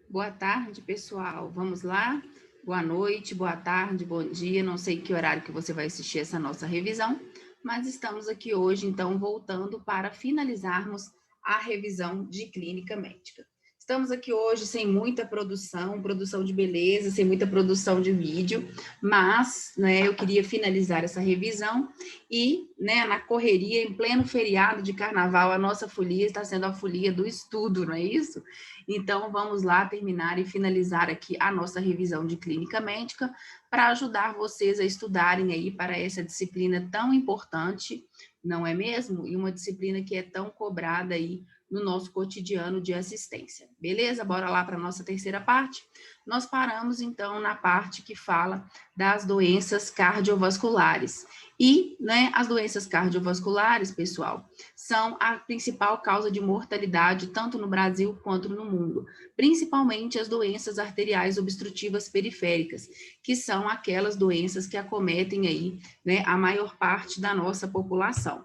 Boa tarde, pessoal. Vamos lá? Boa noite, boa tarde, bom dia. Não sei que horário que você vai assistir essa nossa revisão, mas estamos aqui hoje, então, voltando para finalizarmos a revisão de clínica médica. Estamos aqui hoje sem muita produção de beleza, sem muita produção de vídeo, mas, né, eu queria finalizar essa revisão e, né, na correria, em pleno feriado de carnaval, a nossa folia está sendo a folia do estudo, não é isso? Então, vamos lá terminar e finalizar aqui a nossa revisão de clínica médica para ajudar vocês a estudarem aí para essa disciplina tão importante, não é mesmo? E uma disciplina que é tão cobrada aí no nosso cotidiano de assistência. Beleza? Bora lá para a nossa terceira parte? Nós paramos, então, na parte que fala das doenças cardiovasculares. E, né, as doenças cardiovasculares, pessoal, são a principal causa de mortalidade tanto no Brasil quanto no mundo, principalmente as doenças arteriais obstrutivas periféricas, que são aquelas doenças que acometem aí, né, a maior parte da nossa população.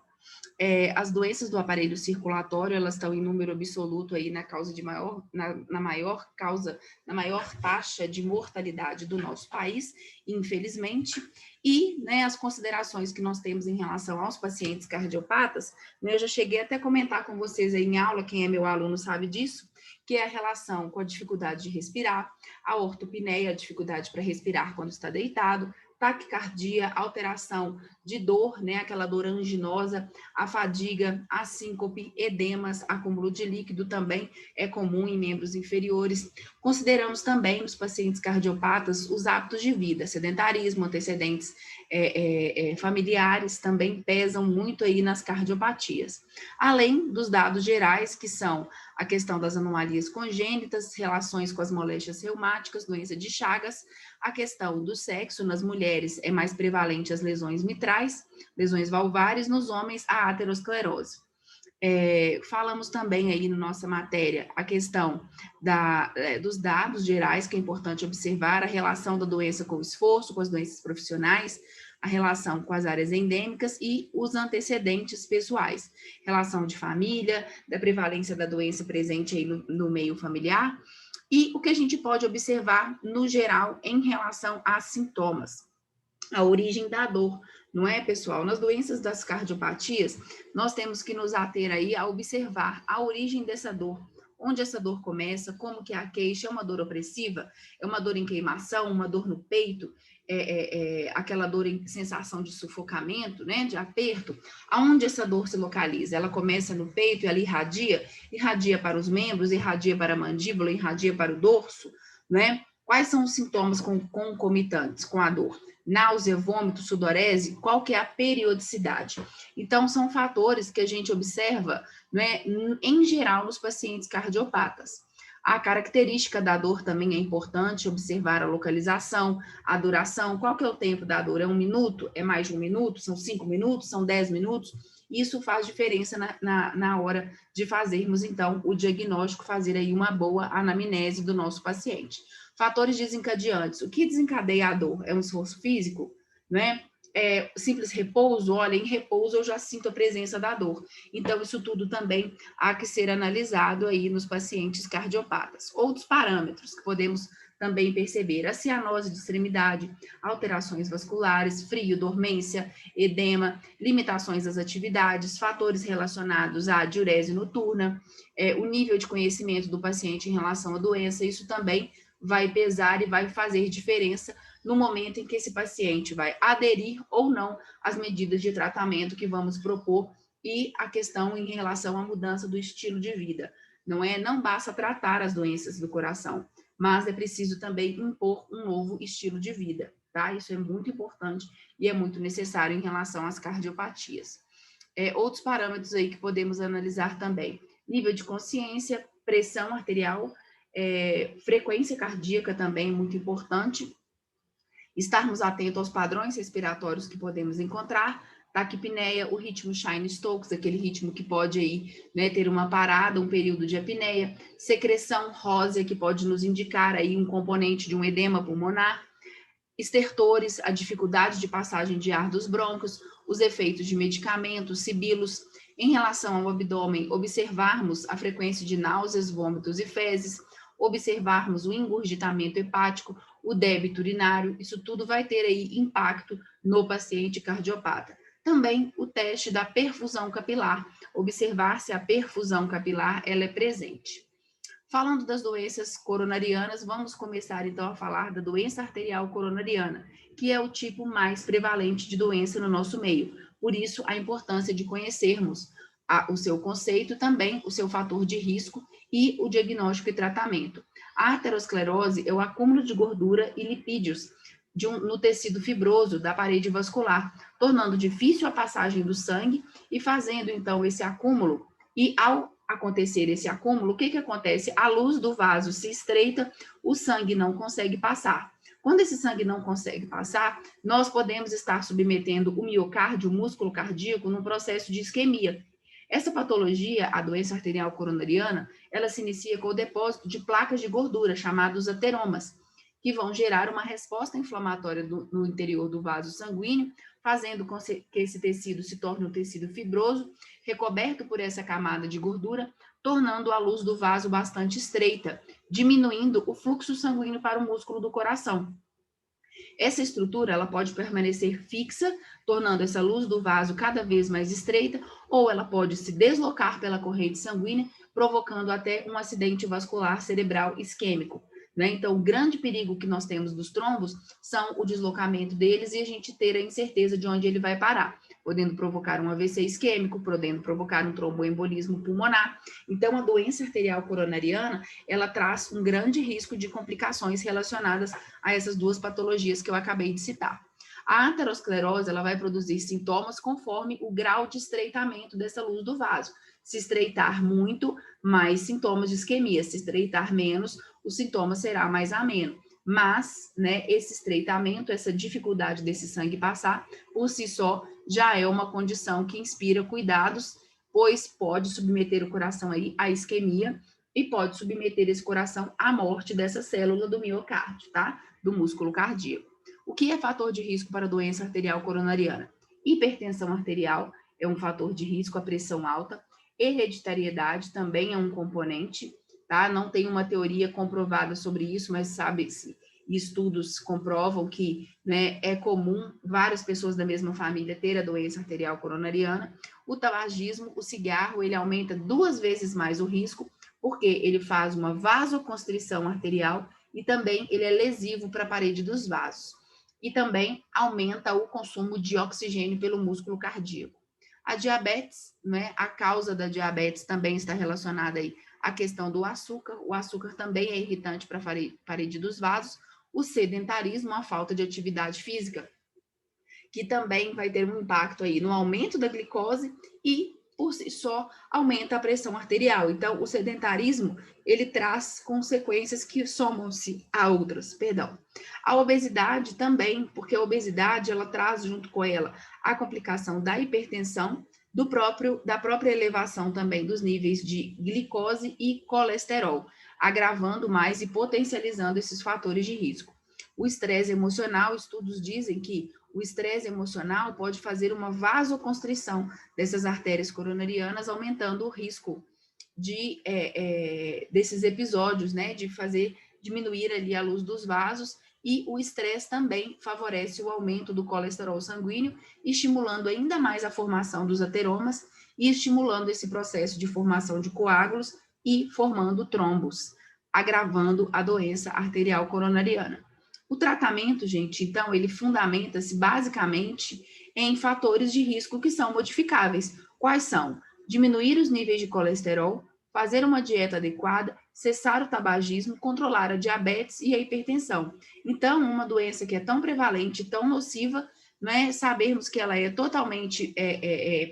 As doenças do aparelho circulatório, elas estão em número absoluto aí na causa de na maior taxa de mortalidade do nosso país, infelizmente, e, né, as considerações que nós temos em relação aos pacientes cardiopatas, né, eu já cheguei até a comentar com vocês aí em aula, quem é meu aluno sabe disso, que é a relação com a dificuldade de respirar, a ortopneia, a dificuldade para respirar quando está deitado, taquicardia, alteração de dor, né, aquela dor anginosa, a fadiga, a síncope, edemas, acúmulo de líquido também é comum em membros inferiores. Consideramos também nos pacientes cardiopatas os hábitos de vida, sedentarismo, antecedentes familiares também pesam muito aí nas cardiopatias. Além dos dados gerais, que são a questão das anomalias congênitas, relações com as moléstias reumáticas, doença de Chagas, a questão do sexo nas mulheres é mais prevalente as lesões mitrais, lesões valvares, nos homens a aterosclerose. Falamos também aí na nossa matéria a questão dos dados gerais, que é importante observar, a relação da doença com o esforço, com as doenças profissionais, a relação com as áreas endêmicas e os antecedentes pessoais, relação de família, da prevalência da doença presente aí no meio familiar, e o que a gente pode observar no geral em relação a sintomas, a origem da dor, não é, pessoal? Nas doenças das cardiopatias, nós temos que nos ater aí a observar a origem dessa dor, onde essa dor começa, como que é a queixa, é uma dor opressiva, é uma dor em queimação, uma dor no peito, aquela dor em sensação de sufocamento, né, de aperto, aonde essa dor se localiza? Ela começa no peito e ela irradia para os membros, irradia para a mandíbula, irradia para o dorso, né? Quais são os sintomas concomitantes com a dor? Náusea, vômito, sudorese, qual que é a periodicidade? Então, são fatores que a gente observa, né, em geral nos pacientes cardiopatas. A característica da dor também é importante, observar a localização, a duração, qual que é o tempo da dor? É 1 minuto? É mais de 1 minuto? São 5 minutos? São 10 minutos? Isso faz diferença na hora de fazermos, então, o diagnóstico, fazer aí uma boa anamnese do nosso paciente. Fatores desencadeantes. O que desencadeia a dor? É um esforço físico, né? Simples repouso, olha, em repouso eu já sinto a presença da dor. Então, isso tudo também há que ser analisado aí nos pacientes cardiopatas. Outros parâmetros que podemos também perceber: a cianose de extremidade, alterações vasculares, frio, dormência, edema, limitações das atividades, fatores relacionados à diurese noturna, o nível de conhecimento do paciente em relação à doença, isso também vai pesar e vai fazer diferença no momento em que esse paciente vai aderir ou não às medidas de tratamento que vamos propor e a questão em relação à mudança do estilo de vida. Não basta tratar as doenças do coração, mas é preciso também impor um novo estilo de vida, tá? Isso é muito importante e é muito necessário em relação às cardiopatias. Outros parâmetros aí que podemos analisar também: nível de consciência, pressão arterial, frequência cardíaca também é muito importante, estarmos atentos aos padrões respiratórios que podemos encontrar, taquipneia, o ritmo Chine-Stokes, aquele ritmo que pode aí, né, ter uma parada, um período de apneia, secreção rósea, que pode nos indicar aí um componente de um edema pulmonar, estertores, a dificuldade de passagem de ar dos brônquios, os efeitos de medicamentos, sibilos, Em relação ao abdômen, observarmos a frequência de náuseas, vômitos e fezes, observarmos o engurgitamento hepático, o débito urinário, isso tudo vai ter aí impacto no paciente cardiopata. Também o teste da perfusão capilar, observar se a perfusão capilar ela é presente. Falando das doenças coronarianas, vamos começar então a falar da doença arterial coronariana, que é o tipo mais prevalente de doença no nosso meio. Por isso, a importância de conhecermos o seu conceito, também o seu fator de risco e o diagnóstico e tratamento. A aterosclerose é o acúmulo de gordura e lipídios no tecido fibroso da parede vascular, tornando difícil a passagem do sangue e fazendo então esse acúmulo. E ao acontecer esse acúmulo, o que acontece? A luz do vaso se estreita, o sangue não consegue passar. Quando esse sangue não consegue passar, nós podemos estar submetendo o miocárdio, o músculo cardíaco, num processo de isquemia. Essa patologia, a doença arterial coronariana, ela se inicia com o depósito de placas de gordura, chamados ateromas, que vão gerar uma resposta inflamatória no interior do vaso sanguíneo, fazendo com que esse tecido se torne um tecido fibroso, recoberto por essa camada de gordura, tornando a luz do vaso bastante estreita, diminuindo o fluxo sanguíneo para o músculo do coração. Essa estrutura ela pode permanecer fixa, tornando essa luz do vaso cada vez mais estreita, ou ela pode se deslocar pela corrente sanguínea, provocando até um acidente vascular cerebral isquêmico. Né? Então, o grande perigo que nós temos dos trombos são o deslocamento deles e a gente ter a incerteza de onde ele vai parar, podendo provocar um AVC isquêmico, podendo provocar um tromboembolismo pulmonar. Então, a doença arterial coronariana, ela traz um grande risco de complicações relacionadas a essas duas patologias que eu acabei de citar. A aterosclerose, ela vai produzir sintomas conforme o grau de estreitamento dessa luz do vaso. Se estreitar muito, mais sintomas de isquemia. Se estreitar menos, o sintoma será mais ameno. Mas, né, esse estreitamento, essa dificuldade desse sangue passar, por si só, já é uma condição que inspira cuidados, pois pode submeter o coração aí à isquemia e pode submeter esse coração à morte dessa célula do miocárdio, tá? Do músculo cardíaco. O que é fator de risco para a doença arterial coronariana? Hipertensão arterial é um fator de risco, a pressão alta. Hereditariedade também é um componente, tá? Não tem uma teoria comprovada sobre isso, mas sabe-se, estudos comprovam que, né, é comum várias pessoas da mesma família ter a doença arterial coronariana. O tabagismo, o cigarro, ele aumenta 2 vezes mais o risco, porque ele faz uma vasoconstrição arterial e também ele é lesivo para a parede dos vasos. E também aumenta o consumo de oxigênio pelo músculo cardíaco. A diabetes, né, a causa da diabetes também está relacionada aí à questão do açúcar. O açúcar também é irritante para a parede dos vasos. O sedentarismo, a falta de atividade física, que também vai ter um impacto aí no aumento da glicose e, por si só, aumenta a pressão arterial. Então, o sedentarismo, ele traz consequências que somam-se a outras, perdão. A obesidade também, porque a obesidade, ela traz junto com ela a complicação da hipertensão, da própria elevação também dos níveis de glicose e colesterol, agravando mais e potencializando esses fatores de risco. O estresse emocional, estudos dizem que o estresse emocional pode fazer uma vasoconstrição dessas artérias coronarianas, aumentando o risco desses episódios, né, de fazer diminuir ali a luz dos vasos, e o estresse também favorece o aumento do colesterol sanguíneo, estimulando ainda mais a formação dos ateromas e estimulando esse processo de formação de coágulos e formando trombos, agravando a doença arterial coronariana. O tratamento, gente, então, ele fundamenta-se basicamente em fatores de risco que são modificáveis. Quais são? Diminuir os níveis de colesterol, fazer uma dieta adequada, cessar o tabagismo, controlar a diabetes e a hipertensão. Então, uma doença que é tão prevalente, tão nociva, né, sabermos que ela é totalmente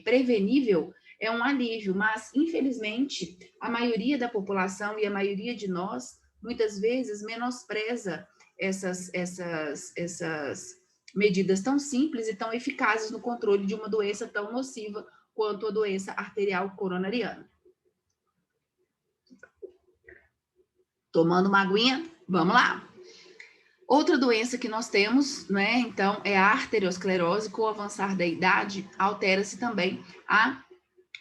prevenível, é um alívio, mas, infelizmente, a maioria da população e a maioria de nós, muitas vezes, menospreza essas medidas tão simples e tão eficazes no controle de uma doença tão nociva quanto a doença arterial coronariana. Tomando uma aguinha, vamos lá. Outra doença que nós temos, né, então, é a arteriosclerose. Com o avançar da idade, altera-se também a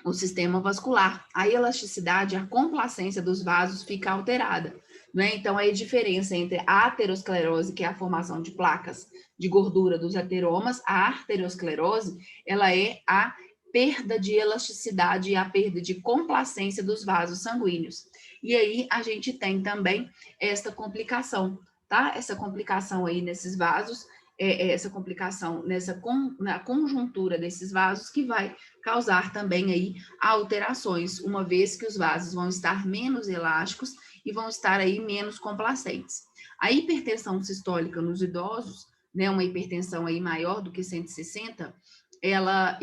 o sistema vascular. A elasticidade, a complacência dos vasos fica alterada, né? Então, aí a diferença entre a aterosclerose, que é a formação de placas de gordura dos ateromas, a arteriosclerose, ela é a perda de elasticidade e a perda de complacência dos vasos sanguíneos. E aí a gente tem também esta complicação, tá? Essa complicação aí nesses vasos, essa complicação na conjuntura desses vasos que vai causar também aí alterações, uma vez que os vasos vão estar menos elásticos e vão estar aí menos complacentes. A hipertensão sistólica nos idosos, né, uma hipertensão aí maior do que 160, ela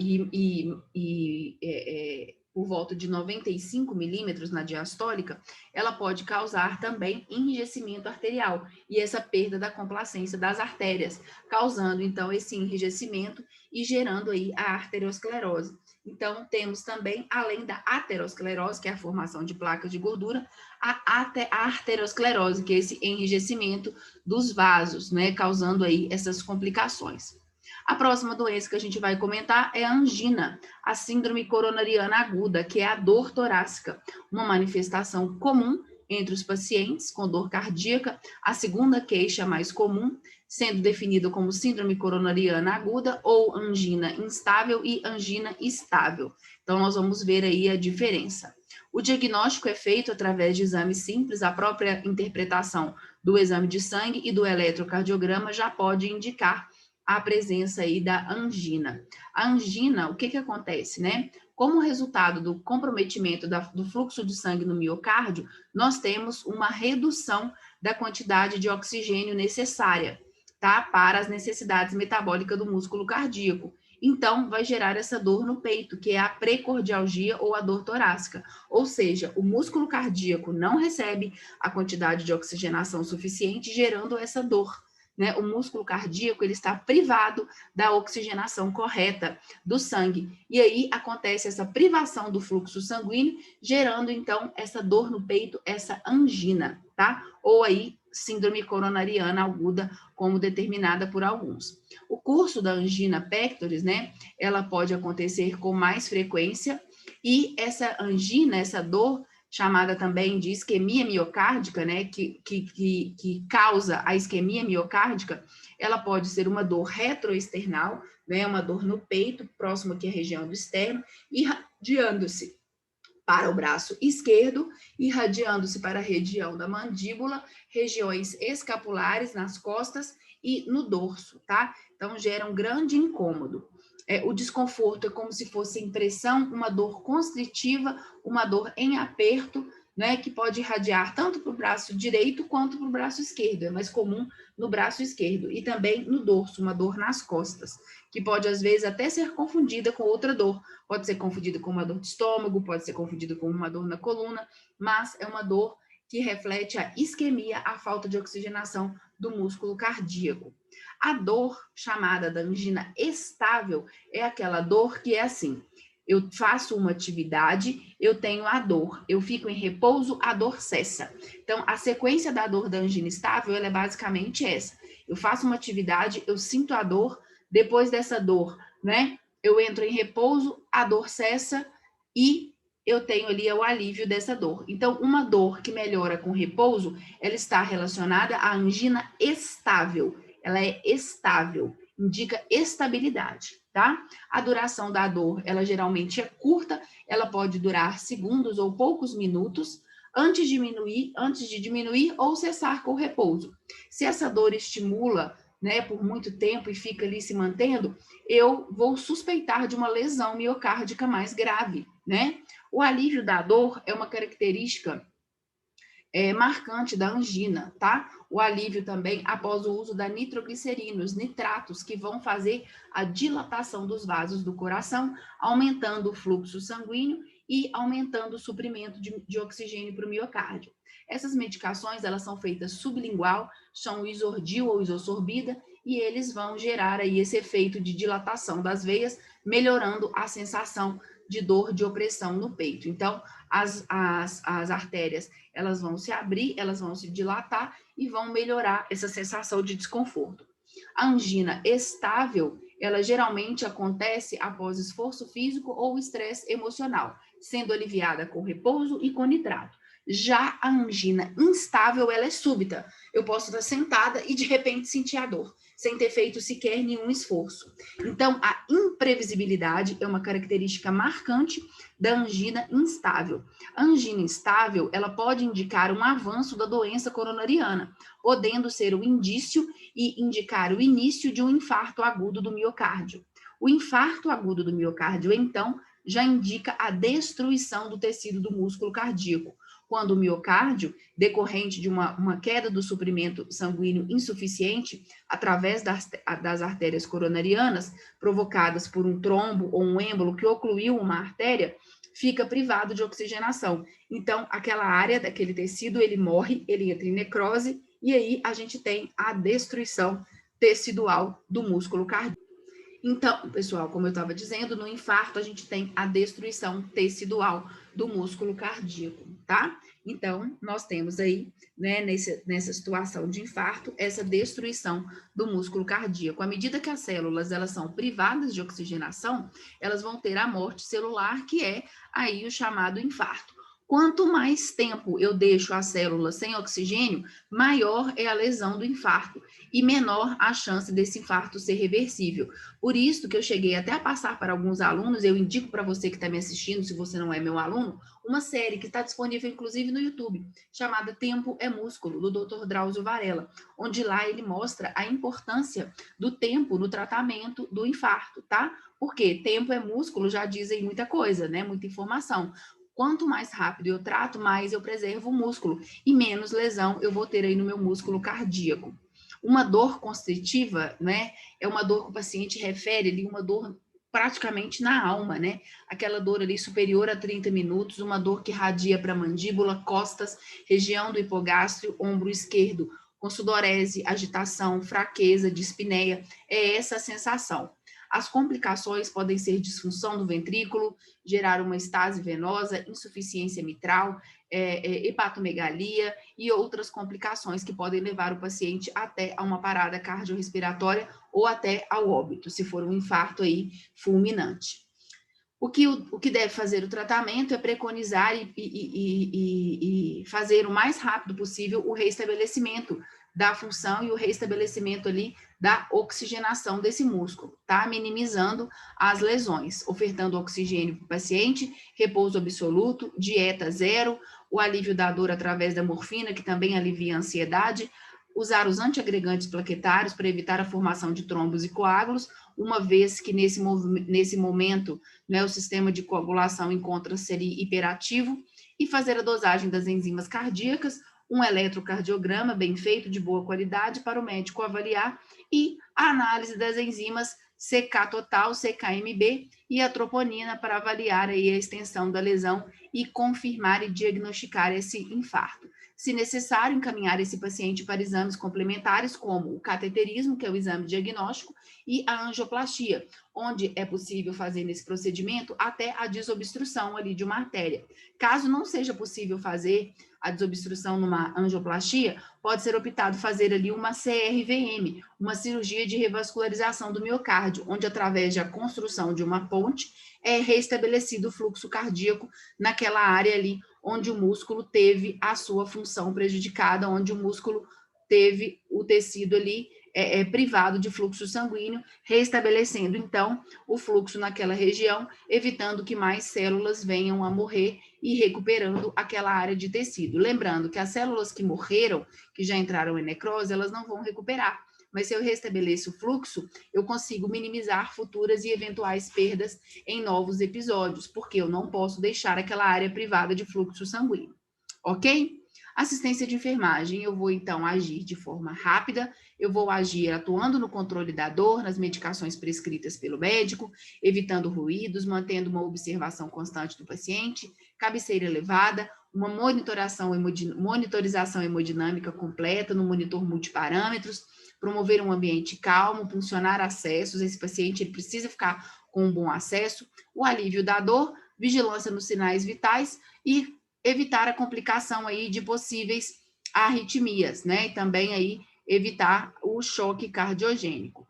por volta de 95 milímetros na diastólica, ela pode causar também enrijecimento arterial e essa perda da complacência das artérias, causando então esse enrijecimento e gerando aí a arteriosclerose. Então, temos também, além da aterosclerose, que é a formação de placas de gordura, a arteriosclerose, que é esse enrijecimento dos vasos, né, causando aí essas complicações. A próxima doença que a gente vai comentar é a angina, a síndrome coronariana aguda, que é a dor torácica, uma manifestação comum entre os pacientes com dor cardíaca, a segunda queixa mais comum, sendo definida como síndrome coronariana aguda ou angina instável e angina estável. Então, nós vamos ver aí a diferença. O diagnóstico é feito através de exames simples, a própria interpretação do exame de sangue e do eletrocardiograma já pode indicar a presença aí da angina. A angina, o que acontece, né? Como resultado do comprometimento do fluxo de sangue no miocárdio, nós temos uma redução da quantidade de oxigênio necessária, tá? Para as necessidades metabólicas do músculo cardíaco. Então, vai gerar essa dor no peito, que é a precordialgia ou a dor torácica. Ou seja, o músculo cardíaco não recebe a quantidade de oxigenação suficiente, gerando essa dor. Né? O músculo cardíaco ele está privado da oxigenação correta do sangue. E aí acontece essa privação do fluxo sanguíneo, gerando então essa dor no peito, essa angina, tá? Ou aí síndrome coronariana aguda, como determinada por alguns. O curso da angina pectoris, né? Ela pode acontecer com mais frequência e essa angina, essa dor, chamada também de isquemia miocárdica, né, que causa a isquemia miocárdica, ela pode ser uma dor retroesternal, né, uma dor no peito, próximo aqui à região do externo, irradiando-se para o braço esquerdo, irradiando-se para a região da mandíbula, regiões escapulares nas costas e no dorso, tá? Então, gera um grande incômodo. O desconforto é como se fosse impressão, uma dor constritiva, uma dor em aperto, né, que pode irradiar tanto para o braço direito quanto para o braço esquerdo. É mais comum no braço esquerdo e também no dorso, uma dor nas costas, que pode às vezes até ser confundida com outra dor. Pode ser confundida com uma dor de estômago, pode ser confundida com uma dor na coluna, mas é uma dor que reflete a isquemia, a falta de oxigenação do músculo cardíaco. A dor chamada da angina estável é aquela dor que é assim: eu faço uma atividade, eu tenho a dor, eu fico em repouso, a dor cessa. Então, a sequência da dor da angina estável, ela é basicamente essa: eu faço uma atividade, eu sinto a dor, depois dessa dor, né, eu entro em repouso, a dor cessa e eu tenho ali o alívio dessa dor. Então, uma dor que melhora com repouso, ela está relacionada à angina estável. Ela é estável, indica estabilidade, tá? A duração da dor, ela geralmente é curta, ela pode durar segundos ou poucos minutos, antes de diminuir ou cessar com o repouso. Se essa dor estimula, né, por muito tempo e fica ali se mantendo, eu vou suspeitar de uma lesão miocárdica mais grave, né? O alívio da dor é uma característica marcante da angina, tá? O alívio também após o uso da nitroglicerina, os nitratos, que vão fazer a dilatação dos vasos do coração, aumentando o fluxo sanguíneo e aumentando o suprimento de oxigênio para o miocárdio. Essas medicações, elas são feitas sublingual, são isordil ou isosorbida, e eles vão gerar aí esse efeito de dilatação das veias, melhorando a sensação de dor, de opressão no peito. Então, as artérias, elas vão se abrir, elas vão se dilatar e vão melhorar essa sensação de desconforto. A angina estável ela geralmente acontece após esforço físico ou estresse emocional, sendo aliviada com repouso e com nitrato. Já a angina instável, ela é súbita. Eu posso estar sentada e de repente sentir a dor, sem ter feito sequer nenhum esforço. Então, a imprevisibilidade é uma característica marcante da angina instável. A angina instável, ela pode indicar um avanço da doença coronariana, podendo ser um indício e indicar o início de um infarto agudo do miocárdio. O infarto agudo do miocárdio, então, já indica a destruição do tecido do músculo cardíaco, quando o miocárdio, decorrente de uma queda do suprimento sanguíneo insuficiente através das artérias coronarianas, provocadas por um trombo ou um êmbolo que ocluiu uma artéria, fica privado de oxigenação. Então, aquela área daquele tecido, ele morre, ele entra em necrose, e aí a gente tem a destruição tecidual do músculo cardíaco. Então, pessoal, como eu estava dizendo, no infarto a gente tem a destruição tecidual do músculo cardíaco, tá? Então, nós temos aí, né, nessa situação de infarto, essa destruição do músculo cardíaco. À medida que as células, elas são privadas de oxigenação, elas vão ter a morte celular, que é aí o chamado infarto. Quanto mais tempo eu deixo a célula sem oxigênio, maior é a lesão do infarto e menor a chance desse infarto ser reversível. Por isso que eu cheguei até a passar para alguns alunos, eu indico para você que está me assistindo, se você não é meu aluno, uma série que está disponível inclusive no YouTube, chamada Tempo é Músculo, do Dr. Drauzio Varella, onde lá ele mostra a importância do tempo no tratamento do infarto, tá? Porque tempo é músculo já dizem muita coisa, né? Muita informação. Quanto mais rápido eu trato, mais eu preservo o músculo e menos lesão eu vou ter aí no meu músculo cardíaco. Uma dor constritiva, né, é uma dor que o paciente refere ali, uma dor praticamente na alma, né? Aquela dor ali superior a 30 minutos, uma dor que radia para a mandíbula, costas, região do hipogástrio, ombro esquerdo, com sudorese, agitação, fraqueza, dispneia, é essa a sensação. As complicações podem ser disfunção do ventrículo, gerar uma estase venosa, insuficiência mitral, hepatomegalia e outras complicações que podem levar o paciente até a uma parada cardiorrespiratória ou até ao óbito, se for um infarto aí fulminante. O que deve fazer o tratamento é preconizar e fazer o mais rápido possível o reestabelecimento da função e o reestabelecimento ali da oxigenação desse músculo, tá? Minimizando as lesões, ofertando oxigênio para o paciente, repouso absoluto, dieta zero, o alívio da dor através da morfina, que também alivia a ansiedade, usar os antiagregantes plaquetários para evitar a formação de trombos e coágulos, uma vez que nesse momento, né, o sistema de coagulação encontra-se ali hiperativo, e fazer a dosagem das enzimas cardíacas, um eletrocardiograma bem feito, de boa qualidade, para o médico avaliar, e a análise das enzimas CK total, CKMB e a troponina para avaliar aí a extensão da lesão e confirmar e diagnosticar esse infarto. Se necessário, encaminhar esse paciente para exames complementares, como o cateterismo, que é o exame diagnóstico, e a angioplastia, onde é possível fazer nesse procedimento até a desobstrução ali de uma artéria. Caso não seja possível fazer a desobstrução numa angioplastia, pode ser optado fazer ali uma CRVM, uma cirurgia de revascularização do miocárdio, onde através da construção de uma ponte é restabelecido o fluxo cardíaco naquela área ali onde o músculo teve a sua função prejudicada, onde o músculo teve o tecido ali privado de fluxo sanguíneo, restabelecendo então o fluxo naquela região, evitando que mais células venham a morrer e recuperando aquela área de tecido. Lembrando que as células que morreram, que já entraram em necrose, elas não vão recuperar. Mas se eu restabeleço o fluxo, eu consigo minimizar futuras e eventuais perdas em novos episódios, porque eu não posso deixar aquela área privada de fluxo sanguíneo. Ok? Assistência de enfermagem, eu vou então agir de forma rápida, eu vou agir atuando no controle da dor, nas medicações prescritas pelo médico, evitando ruídos, mantendo uma observação constante do paciente, cabeceira elevada, uma monitorização hemodinâmica completa no monitor multiparâmetros, promover um ambiente calmo, funcionar acessos, esse paciente ele precisa ficar com um bom acesso, o alívio da dor, vigilância nos sinais vitais e evitar a complicação aí de possíveis arritmias, né? E também aí evitar o choque cardiogênico.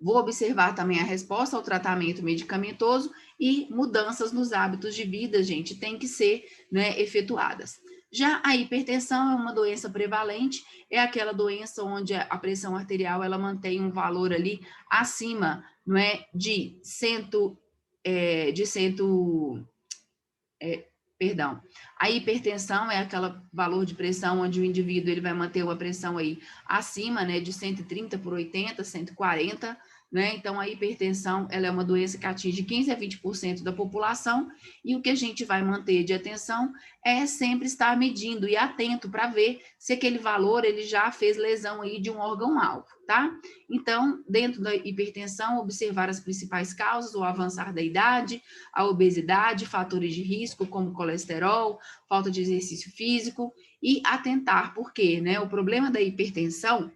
Vou observar também a resposta ao tratamento medicamentoso e mudanças nos hábitos de vida, gente, tem que ser, né, efetuadas. Já a hipertensão é uma doença prevalente, é aquela doença onde a pressão arterial ela mantém um valor ali acima, não é, de cento, perdão. A hipertensão é aquele valor de pressão onde o indivíduo ele vai manter uma pressão aí acima, né, de 130 por 80, 140, né? Então a hipertensão, ela é uma doença que atinge 15 a 20% da população, e o que a gente vai manter de atenção é sempre estar medindo e atento para ver se aquele valor ele já fez lesão aí de um órgão-alvo, tá? Então, dentro da hipertensão, observar as principais causas, o avançar da idade, a obesidade, fatores de risco como colesterol, falta de exercício físico, e atentar, porque, né, o problema da hipertensão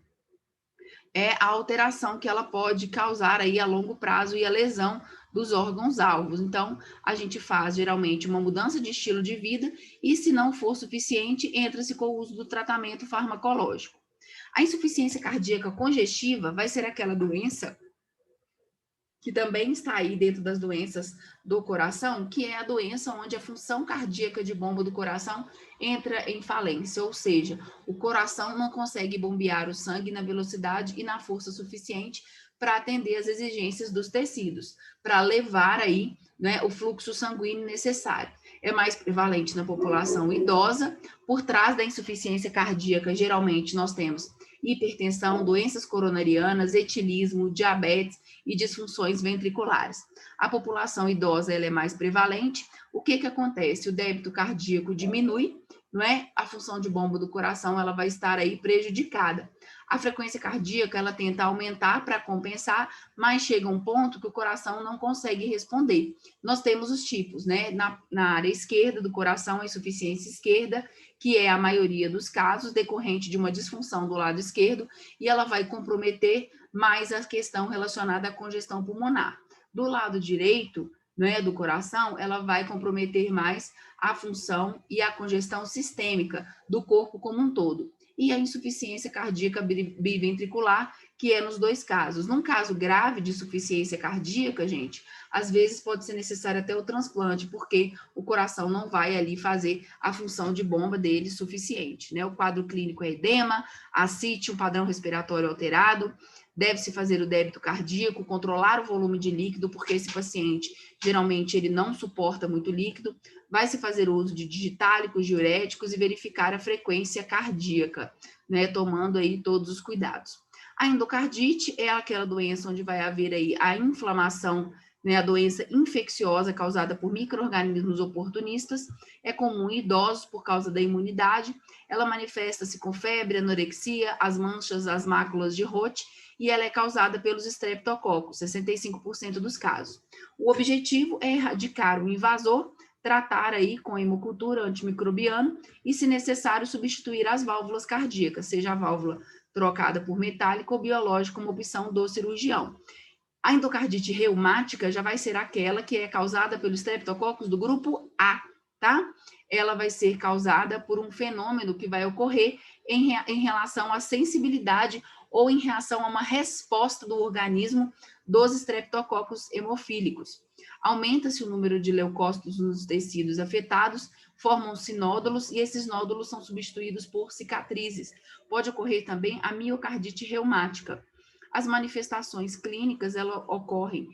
é a alteração que ela pode causar aí a longo prazo e a lesão dos órgãos-alvos. Então, a gente faz geralmente uma mudança de estilo de vida e, se não for suficiente, entra-se com o uso do tratamento farmacológico. A insuficiência cardíaca congestiva vai ser aquela doença que também está aí dentro das doenças do coração, que é a doença onde a função cardíaca de bomba do coração entra em falência, ou seja, o coração não consegue bombear o sangue na velocidade e na força suficiente para atender às exigências dos tecidos, para levar aí, né, o fluxo sanguíneo necessário. É mais prevalente na população idosa. Por trás da insuficiência cardíaca, geralmente nós temos hipertensão, doenças coronarianas, etilismo, diabetes e disfunções ventriculares. A população idosa ela é mais prevalente. O que acontece? O débito cardíaco diminui, não é? A função de bomba do coração ela vai estar aí prejudicada. A frequência cardíaca ela tenta aumentar para compensar, mas chega um ponto que o coração não consegue responder. Nós temos os tipos, né? Na área esquerda do coração, a insuficiência esquerda, que é a maioria dos casos decorrente de uma disfunção do lado esquerdo, e ela vai comprometer mais a questão relacionada à congestão pulmonar. Do lado direito, né, do coração, ela vai comprometer mais a função e a congestão sistêmica do corpo como um todo. E a insuficiência cardíaca biventricular, que é nos dois casos. Num caso grave de insuficiência cardíaca, gente, às vezes pode ser necessário até o transplante, porque o coração não vai ali fazer a função de bomba dele suficiente, né? O quadro clínico é edema, ascite, um padrão respiratório alterado, deve-se fazer o débito cardíaco, controlar o volume de líquido, porque esse paciente, geralmente, ele não suporta muito líquido, vai se fazer o uso de digitálicos, diuréticos e verificar a frequência cardíaca, né, tomando aí todos os cuidados. A endocardite é aquela doença onde vai haver aí a inflamação, né, a doença infecciosa causada por micro-organismos oportunistas, é comum em idosos por causa da imunidade, ela manifesta-se com febre, anorexia, as manchas, as máculas de Roth, e ela é causada pelos estreptococos, 65% dos casos. O objetivo é erradicar o invasor, tratar aí com hemocultura antimicrobiano e, se necessário, substituir as válvulas cardíacas, seja a válvula trocada por metálica ou biológica, como opção do cirurgião. A endocardite reumática já vai ser aquela que é causada pelos estreptococos do grupo A, tá? Ela vai ser causada por um fenômeno que vai ocorrer em relação à sensibilidade ou em reação a uma resposta do organismo dos estreptococos hemofílicos. Aumenta-se o número de leucócitos nos tecidos afetados, formam-se nódulos e esses nódulos são substituídos por cicatrizes. Pode ocorrer também a miocardite reumática. As manifestações clínicas elas ocorrem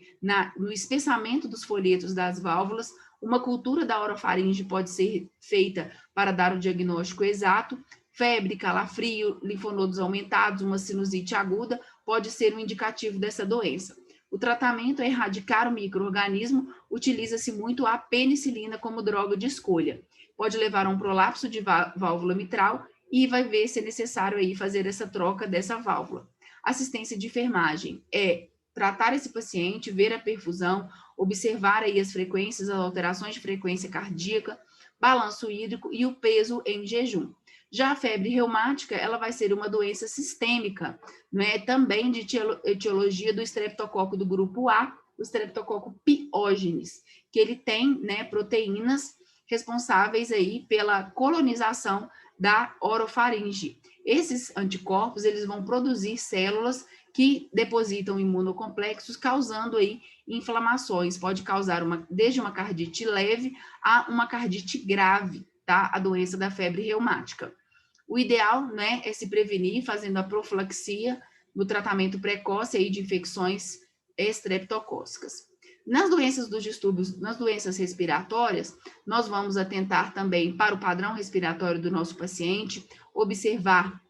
no espessamento dos folhetos das válvulas. Uma cultura da orofaringe pode ser feita para dar o diagnóstico exato. Febre, calafrio, linfonodos aumentados, uma sinusite aguda pode ser um indicativo dessa doença. O tratamento é erradicar o micro-organismo, utiliza-se muito a penicilina como droga de escolha. Pode levar a um prolapso de válvula mitral e vai ver se é necessário aí fazer essa troca dessa válvula. Assistência de enfermagem é tratar esse paciente, ver a perfusão, observar aí as frequências, as alterações de frequência cardíaca, balanço hídrico e o peso em jejum. Já a febre reumática, ela vai ser uma doença sistêmica, né? Também de etiologia do estreptococo do grupo A, o estreptococo piógenes, que ele tem, né, proteínas responsáveis aí pela colonização da orofaringe. Esses anticorpos, eles vão produzir células que depositam imunocomplexos, causando aí inflamações. Pode causar desde uma cardite leve a uma cardite grave, tá? A doença da febre reumática. O ideal, né, é se prevenir fazendo a profilaxia no tratamento precoce aí de infecções estreptocócicas. Nas doenças dos distúrbios, nas doenças respiratórias, nós vamos atentar também para o padrão respiratório do nosso paciente, observar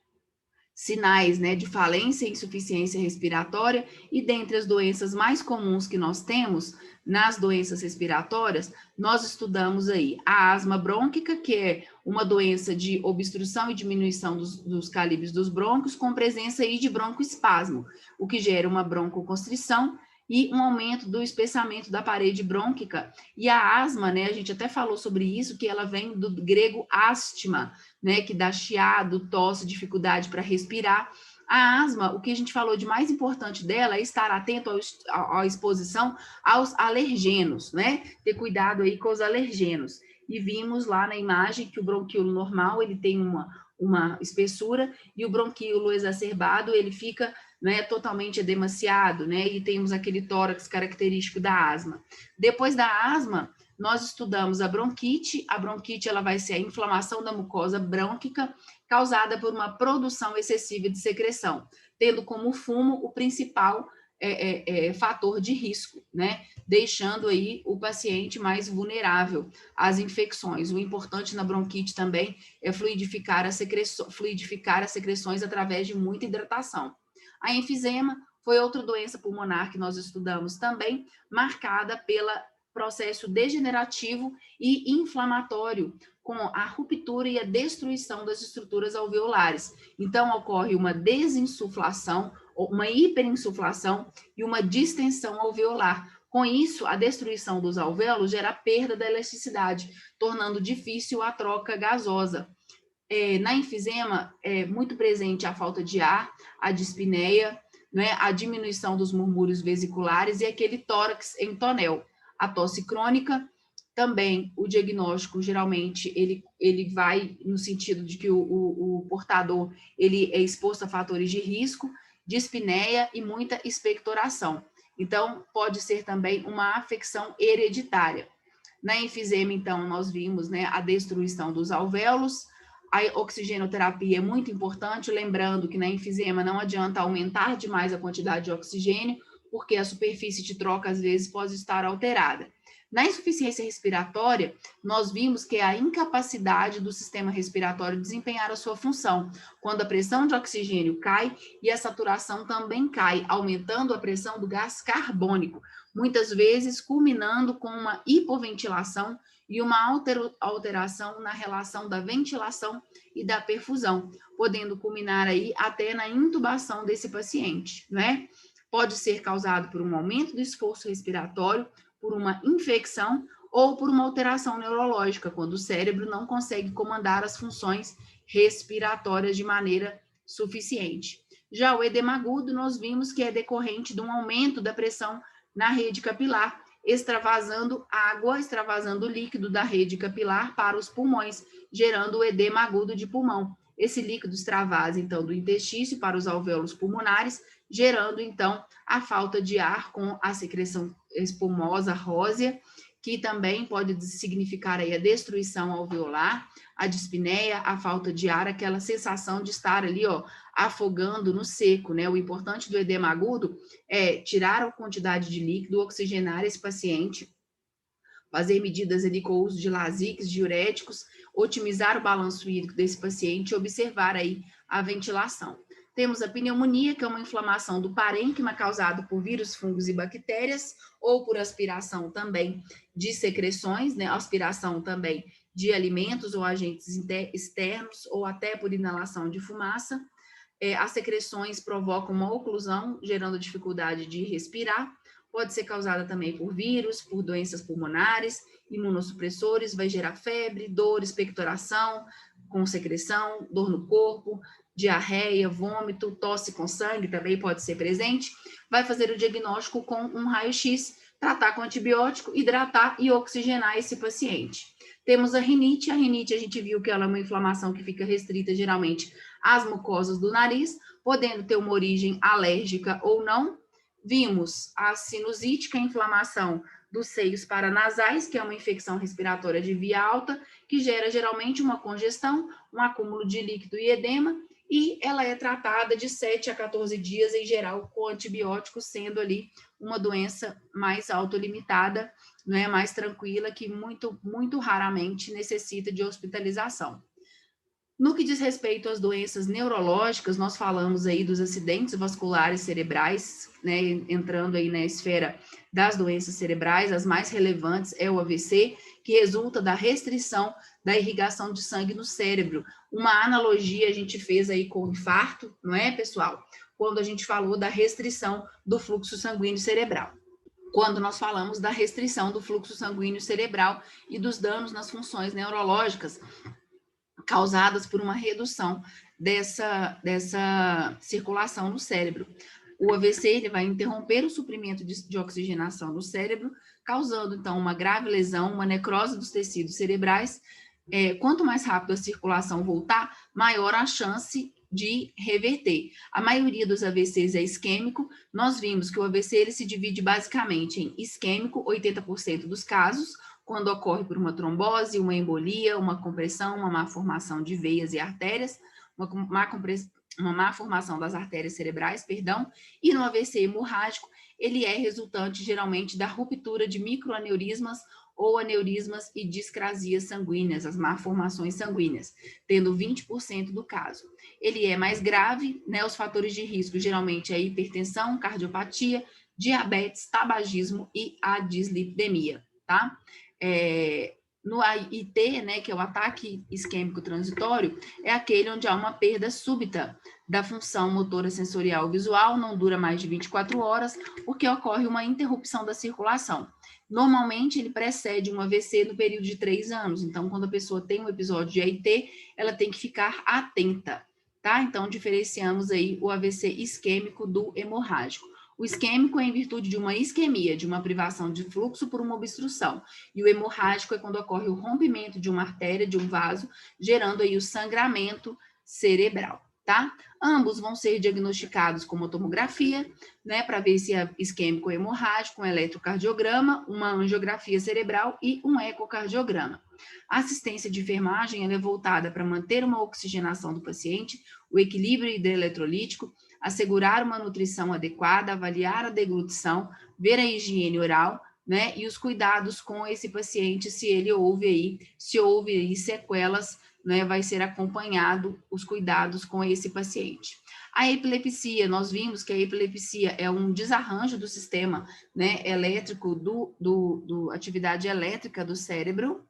sinais, né, de falência e insuficiência respiratória, e dentre as doenças mais comuns que nós temos, nas doenças respiratórias, nós estudamos aí a asma brônquica, que é uma doença de obstrução e diminuição dos calibres dos brônquios, com presença aí de broncoespasmo, o que gera uma broncoconstrição e um aumento do espessamento da parede brônquica. E a asma, né, a gente até falou sobre isso, que ela vem do grego astima, né, que dá chiado, tosse, dificuldade para respirar. A asma, o que a gente falou de mais importante dela é estar atento à exposição aos alergenos, né? Ter cuidado aí com os alergenos. E vimos lá na imagem que o bronquíolo normal, ele tem uma espessura, e o bronquíolo exacerbado, ele fica, né, totalmente edemaciado, né? E temos aquele tórax característico da asma. Depois da asma, nós estudamos a bronquite. A bronquite, ela vai ser a inflamação da mucosa brônquica causada por uma produção excessiva de secreção, tendo como fumo o principal fator de risco, né? Deixando aí o paciente mais vulnerável às infecções. O importante na bronquite também é fluidificar as secreções através de muita hidratação. A enfisema foi outra doença pulmonar que nós estudamos também, marcada pelo processo degenerativo e inflamatório, com a ruptura e a destruição das estruturas alveolares. Então, ocorre uma desinsuflação, uma hiperinsuflação e uma distensão alveolar. Com isso, a destruição dos alvéolos gera perda da elasticidade, tornando difícil a troca gasosa. Na enfisema, é muito presente a falta de ar, a dispneia, né, a diminuição dos murmúrios vesiculares e aquele tórax em tonel. A tosse crônica, também o diagnóstico, geralmente, ele vai no sentido de que o portador ele é exposto a fatores de risco, dispneia e muita expectoração. Então, pode ser também uma afecção hereditária. Na enfisema, então, nós vimos, né, a destruição dos alvéolos. A oxigenoterapia é muito importante, lembrando que na enfisema não adianta aumentar demais a quantidade de oxigênio, porque a superfície de troca, às vezes, pode estar alterada. Na insuficiência respiratória, nós vimos que é a incapacidade do sistema respiratório desempenhar a sua função, quando a pressão de oxigênio cai e a saturação também cai, aumentando a pressão do gás carbônico, muitas vezes culminando com uma hipoventilação e uma alteração na relação da ventilação e da perfusão, podendo culminar aí até na intubação desse paciente, né? Pode ser causado por um aumento do esforço respiratório, por uma infecção ou por uma alteração neurológica, quando o cérebro não consegue comandar as funções respiratórias de maneira suficiente. Já o edema agudo, nós vimos que é decorrente de um aumento da pressão na rede capilar, extravasando água, extravasando líquido da rede capilar para os pulmões, gerando o edema agudo de pulmão. Esse líquido extravasa, então, do intestino para os alvéolos pulmonares, gerando, então, a falta de ar com a secreção espumosa rósea, que também pode significar aí a destruição alveolar, a dispneia, a falta de ar, aquela sensação de estar ali, ó, afogando no seco, né? O importante do edema agudo é tirar a quantidade de líquido, oxigenar esse paciente, fazer medidas ali com o uso de lasix, diuréticos, otimizar o balanço hídrico desse paciente e observar aí a ventilação. Temos a pneumonia, que é uma inflamação do parênquima causada por vírus, fungos e bactérias, ou por aspiração também de secreções, né? Aspiração também de alimentos ou agentes externos, ou até por inalação de fumaça. As secreções provocam uma oclusão, gerando dificuldade de respirar. Pode ser causada também por vírus, por doenças pulmonares, imunossupressores, vai gerar febre, dor, expectoração, com secreção, dor no corpo, diarreia, vômito, tosse com sangue também pode ser presente. Vai fazer o diagnóstico com um raio-x, tratar com antibiótico, hidratar e oxigenar esse paciente. Temos a rinite a gente viu que ela é uma inflamação que fica restrita geralmente às mucosas do nariz, podendo ter uma origem alérgica ou não. Vimos a sinusite, que é a inflamação dos seios paranasais, que é uma infecção respiratória de via alta, que gera geralmente uma congestão, um acúmulo de líquido e edema, e ela é tratada de 7 a 14 dias, em geral, com antibióticos, sendo ali uma doença mais autolimitada, né, mais tranquila, que muito raramente necessita de hospitalização. No que diz respeito às doenças neurológicas, nós falamos aí dos acidentes vasculares cerebrais, né, entrando aí na esfera das doenças cerebrais, as mais relevantes é o AVC, que resulta da restrição da irrigação de sangue no cérebro. Uma analogia a gente fez aí com o infarto, não é, pessoal? Quando a gente falou da restrição do fluxo sanguíneo cerebral. Quando nós falamos da restrição do fluxo sanguíneo cerebral e dos danos nas funções neurológicas, causadas por uma redução dessa circulação no cérebro. O AVC ele vai interromper o suprimento de oxigenação do cérebro, causando, então, uma grave lesão, uma necrose dos tecidos cerebrais. Quanto mais rápido a circulação voltar, maior a chance de reverter. A maioria dos AVCs é isquêmico. Nós vimos que o AVC ele se divide basicamente em isquêmico, 80% dos casos, quando ocorre por uma trombose, uma embolia, uma compressão, uma má formação de veias e artérias, uma má formação das artérias cerebrais, perdão, e no AVC hemorrágico, ele é resultante geralmente da ruptura de microaneurismas ou aneurismas e discrasias sanguíneas, as malformações sanguíneas, tendo 20% do caso. Ele é mais grave, né? Os fatores de risco geralmente é a hipertensão, cardiopatia, diabetes, tabagismo e a dislipidemia, tá? No AIT, né, que é o ataque isquêmico transitório, é aquele onde há uma perda súbita da função motora sensorial visual, não dura mais de 24 horas, porque ocorre uma interrupção da circulação. Normalmente, ele precede um AVC no período de 3 anos, então, quando a pessoa tem um episódio de AIT, ela tem que ficar atenta, tá? Então, diferenciamos aí o AVC isquêmico do hemorrágico. O isquêmico é em virtude de uma isquemia, de uma privação de fluxo por uma obstrução. E o hemorrágico é quando ocorre o rompimento de uma artéria, de um vaso, gerando aí o sangramento cerebral, tá? Ambos vão ser diagnosticados com uma tomografia, né, para ver se é isquêmico ou hemorrágico, um eletrocardiograma, uma angiografia cerebral e um ecocardiograma. A assistência de enfermagem ela é voltada para manter uma oxigenação do paciente, o equilíbrio hidroeletrolítico, assegurar uma nutrição adequada, avaliar a deglutição, ver a higiene oral, né, e os cuidados com esse paciente, se houve aí sequelas, né, vai ser acompanhado os cuidados com esse paciente. A epilepsia, nós vimos que a epilepsia é um desarranjo do sistema, né, elétrico, do atividade elétrica do cérebro.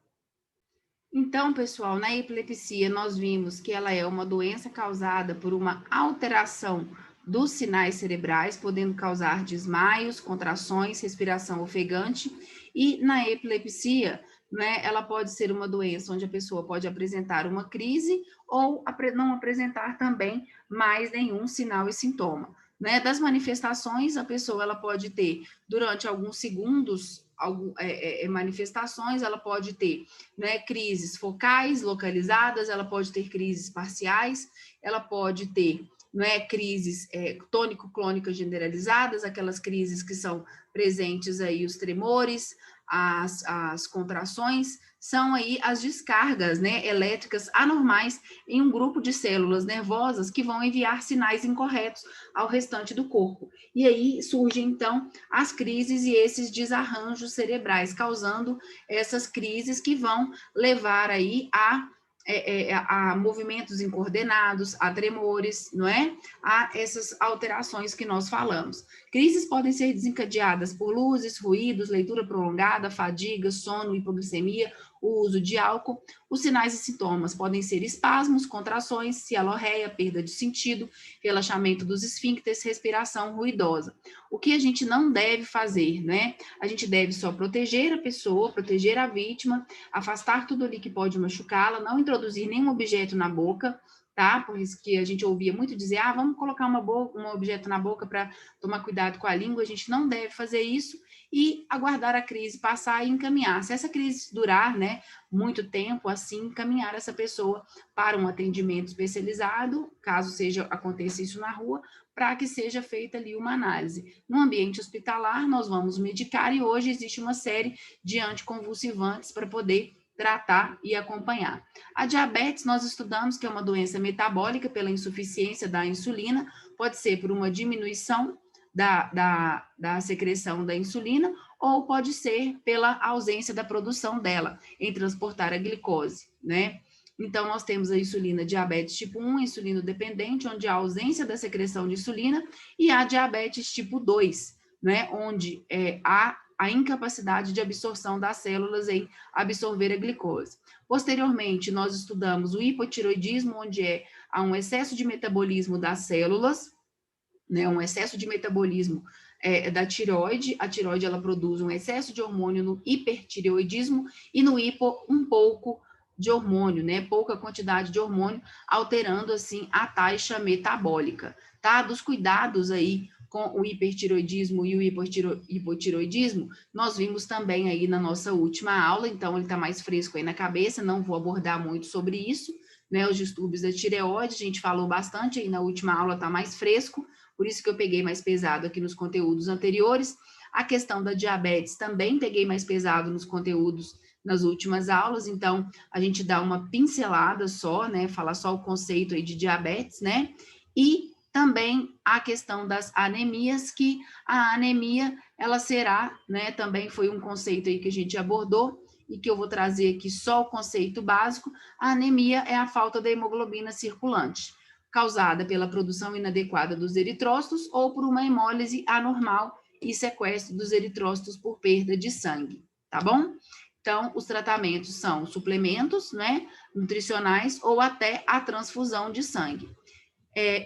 Então, pessoal, na epilepsia, nós vimos que ela é uma doença causada por uma alteração dos sinais cerebrais, podendo causar desmaios, contrações, respiração ofegante. E na epilepsia, né, ela pode ser uma doença onde a pessoa pode apresentar uma crise ou não apresentar também mais nenhum sinal e sintoma. Né? Das manifestações, a pessoa ela pode ter, durante alguns segundos, manifestações, ela pode ter, né, crises focais, localizadas, ela pode ter crises parciais, ela pode ter, né, crises tônico-clônicas generalizadas, aquelas crises que são presentes aí, os tremores, as contrações, são aí as descargas, né, elétricas anormais em um grupo de células nervosas que vão enviar sinais incorretos ao restante do corpo. E aí surgem, então, as crises e esses desarranjos cerebrais, causando essas crises que vão levar aí a movimentos incoordenados, a tremores, não é? A essas alterações que nós falamos. Crises podem ser desencadeadas por luzes, ruídos, leitura prolongada, fadiga, sono, hipoglicemia, o uso de álcool. Os sinais e sintomas podem ser espasmos, contrações, cialorreia, perda de sentido, relaxamento dos esfíncteres, respiração ruidosa. O que a gente não deve fazer, né? A gente deve só proteger a pessoa, proteger a vítima, afastar tudo ali que pode machucá-la, não introduzir nenhum objeto na boca, tá? Por isso que a gente ouvia muito dizer, vamos colocar um objeto na boca para tomar cuidado com a língua, a gente não deve fazer isso e aguardar a crise passar e encaminhar. Se essa crise durar, né, muito tempo, assim, encaminhar essa pessoa para um atendimento especializado, caso aconteça isso na rua, para que seja feita ali uma análise. No ambiente hospitalar, nós vamos medicar e hoje existe uma série de anticonvulsivantes para poder tratar e acompanhar. A diabetes, nós estudamos que é uma doença metabólica pela insuficiência da insulina, pode ser por uma diminuição da secreção da insulina, ou pode ser pela ausência da produção dela, em transportar a glicose, né? Então, nós temos a insulina diabetes tipo 1, insulino dependente, onde há ausência da secreção de insulina, e a diabetes tipo 2, né? Onde há a incapacidade de absorção das células em absorver a glicose. Posteriormente, nós estudamos o hipotiroidismo, onde há um excesso de metabolismo das células, né, um excesso de metabolismo da tireoide. A tireoide, ela produz um excesso de hormônio no hipertireoidismo e no hipo um pouco de hormônio, né, pouca quantidade de hormônio, alterando assim a taxa metabólica, tá? Dos cuidados aí com o hipertireoidismo e o hipotireoidismo, nós vimos também aí na nossa última aula, então ele está mais fresco aí na cabeça, não vou abordar muito sobre isso, né, os distúrbios da tireoide, a gente falou bastante aí na última aula, está mais fresco, por isso que eu peguei mais pesado aqui nos conteúdos anteriores. A questão da diabetes também peguei mais pesado nos conteúdos nas últimas aulas, então a gente dá uma pincelada só, né, falar só o conceito aí de diabetes, né, e também a questão das anemias, que a anemia, ela será, né, também foi um conceito aí que a gente abordou, e que eu vou trazer aqui só o conceito básico. A anemia é a falta da hemoglobina circulante, causada pela produção inadequada dos eritrócitos ou por uma hemólise anormal e sequestro dos eritrócitos por perda de sangue, tá bom? Então, os tratamentos são suplementos, né, nutricionais ou até a transfusão de sangue.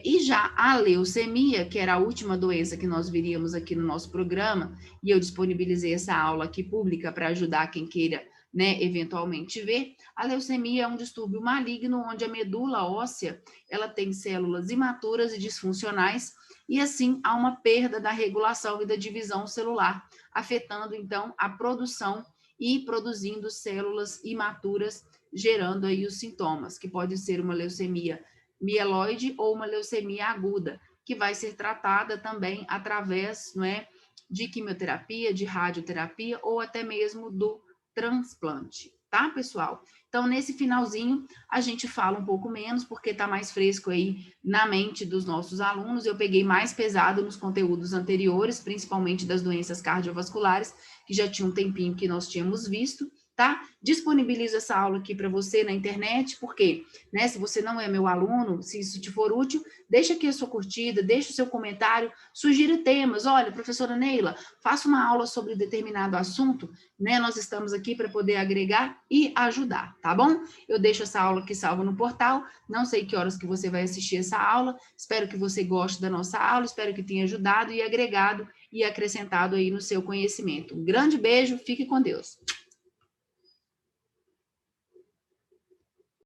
E já a leucemia, que era a última doença que nós viríamos aqui no nosso programa, e eu disponibilizei essa aula aqui pública para ajudar quem queira, né, eventualmente ver, a leucemia é um distúrbio maligno onde a medula óssea, ela tem células imaturas e disfuncionais, e assim há uma perda da regulação e da divisão celular, afetando então a produção e produzindo células imaturas, gerando aí os sintomas, que pode ser uma leucemia mieloide ou uma leucemia aguda, que vai ser tratada também através, não é, de quimioterapia, de radioterapia ou até mesmo do transplante, tá, pessoal? Então, nesse finalzinho, a gente fala um pouco menos, porque tá mais fresco aí na mente dos nossos alunos. Eu peguei mais pesado nos conteúdos anteriores, principalmente das doenças cardiovasculares, que já tinha um tempinho que nós tínhamos visto, tá? Disponibilizo essa aula aqui para você na internet, porque, né, se você não é meu aluno, se isso te for útil, deixa aqui a sua curtida, deixa o seu comentário, sugira temas. Olha, professora Neila, faça uma aula sobre determinado assunto, né? Nós estamos aqui para poder agregar e ajudar, tá bom? Eu deixo essa aula aqui salva no portal, não sei que horas que você vai assistir essa aula, espero que você goste da nossa aula, espero que tenha ajudado e agregado e acrescentado aí no seu conhecimento. Um grande beijo, fique com Deus.